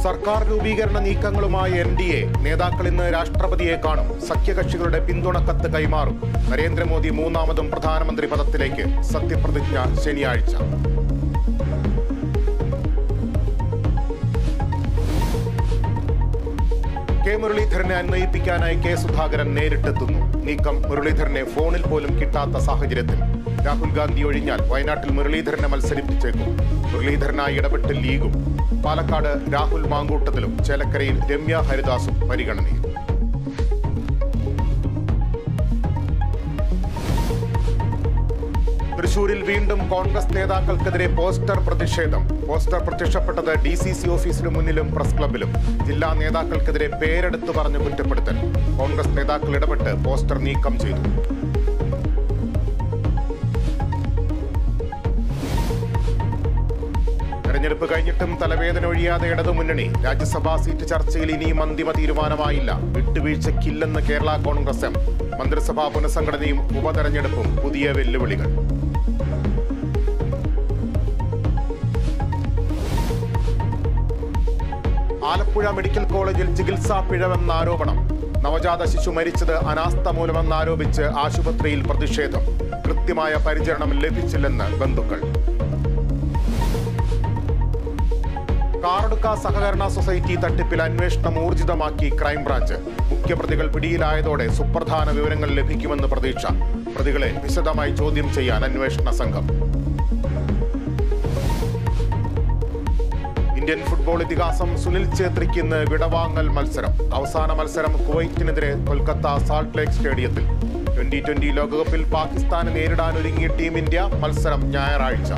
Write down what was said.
സർക്കാർ രൂപീകരണ നീക്കങ്ങളുമായി NDA നേതാക്കൾ ഇന്ന് രാഷ്ട്രപതിയെ കാണും. സഖ്യകക്ഷികളുടെ പിന്തുണക്കത്ത് കൈമാറും. നരേന്ദ്രമോദി മൂന്നാമതും പ്രധാനമന്ത്രി പദത്തിലേക്ക്. സത്യപ്രതിജ്ഞ ശനിയാഴ്ച. കെ മുരളീധരനെ അന്വയിപ്പിക്കാനായി കെ സുധാകരൻ നേരിട്ടെത്തുന്നു. നീക്കം മുരളീധരനെ ഫോണിൽ പോലും കിട്ടാത്ത സാഹചര്യത്തിൽ. രാഹുൽ ഗാന്ധി ഒഴിഞ്ഞാൽ വയനാട്ടിൽ മുരളീധരനെ മത്സരിപ്പിച്ചേക്കും. മുരളീധരനായി ഇടപെട്ട് ലീഗും. പാലക്കാട് രാഹുൽ മാങ്കൂട്ടത്തിലും ചേലക്കരയിൽ രമ്യ ഹരിദാസും പരിഗണനയിൽ. തൃശൂരിൽ വീണ്ടും കോൺഗ്രസ് നേതാക്കൾക്കെതിരെ പോസ്റ്റർ പ്രതിഷേധം. പോസ്റ്റർ പ്രത്യക്ഷപ്പെട്ടത് DCC ഓഫീസിന് മുന്നിലും പ്രസ് ക്ലബിലും. ജില്ലാ നേതാക്കൾക്കെതിരെ പേരെടുത്തു പറഞ്ഞ് കുറ്റപ്പെടുത്തൽ. കോൺഗ്രസ് നേതാക്കൾ ഇടപെട്ട് പോസ്റ്റർ നീക്കം ചെയ്തു. തെരഞ്ഞെടുപ്പ് കഴിഞ്ഞിട്ടും തലവേദന ഒഴിയാതെ ഇടതുമുന്നണി. രാജ്യസഭാ സീറ്റ് ചർച്ചയിൽ ഇനിയും അന്തിമ തീരുമാനമായില്ല. വിട്ടുവീഴ്ചയ്ക്കില്ലെന്ന് കേരള കോൺഗ്രസ് എം. മന്ത്രിസഭാ പുനഃസംഘടനയും ഉപതെരഞ്ഞെടുപ്പും പുതിയ വെല്ലുവിളികൾ. ആലപ്പുഴ മെഡിക്കൽ കോളേജിൽ ചികിത്സാ പിഴവെന്ന ആരോപണം. നവജാത ശിശു മരിച്ചത് അനാസ്ഥ മൂലമെന്നാരോപിച്ച് ആശുപത്രിയിൽ പ്രതിഷേധം. കൃത്യമായ പരിചരണം ലഭിച്ചില്ലെന്ന് ബന്ധുക്കൾ. കാറടുക്ക സഹകരണ സൊസൈറ്റി തട്ടിപ്പിൽ അന്വേഷണം ഊർജിതമാക്കി ക്രൈംബ്രാഞ്ച്. മുഖ്യപ്രതികൾ പിടിയിലായതോടെ സുപ്രധാന വിവരങ്ങൾ ലഭിക്കുമെന്ന് പ്രതീക്ഷ. പ്രതികളെ വിശദമായി ചോദ്യം ചെയ്യാൻ അന്വേഷണ സംഘം. ഇന്ത്യൻ ഫുട്ബോൾ ഇതിഹാസം സുനിൽ ഛേത്രിക്ക് ഇന്ന് വിടവാങ്ങൽ മത്സരം. അവസാന മത്സരം കുവൈറ്റിനെതിരെ കൊൽക്കത്ത സാൾട്ട് ലേക്ക് സ്റ്റേഡിയത്തിൽ. 2020 ലോകകപ്പിൽ പാകിസ്ഥാനെ നേരിടാനൊരുങ്ങിയ ടീം ഇന്ത്യ. മത്സരം ഞായറാഴ്ച.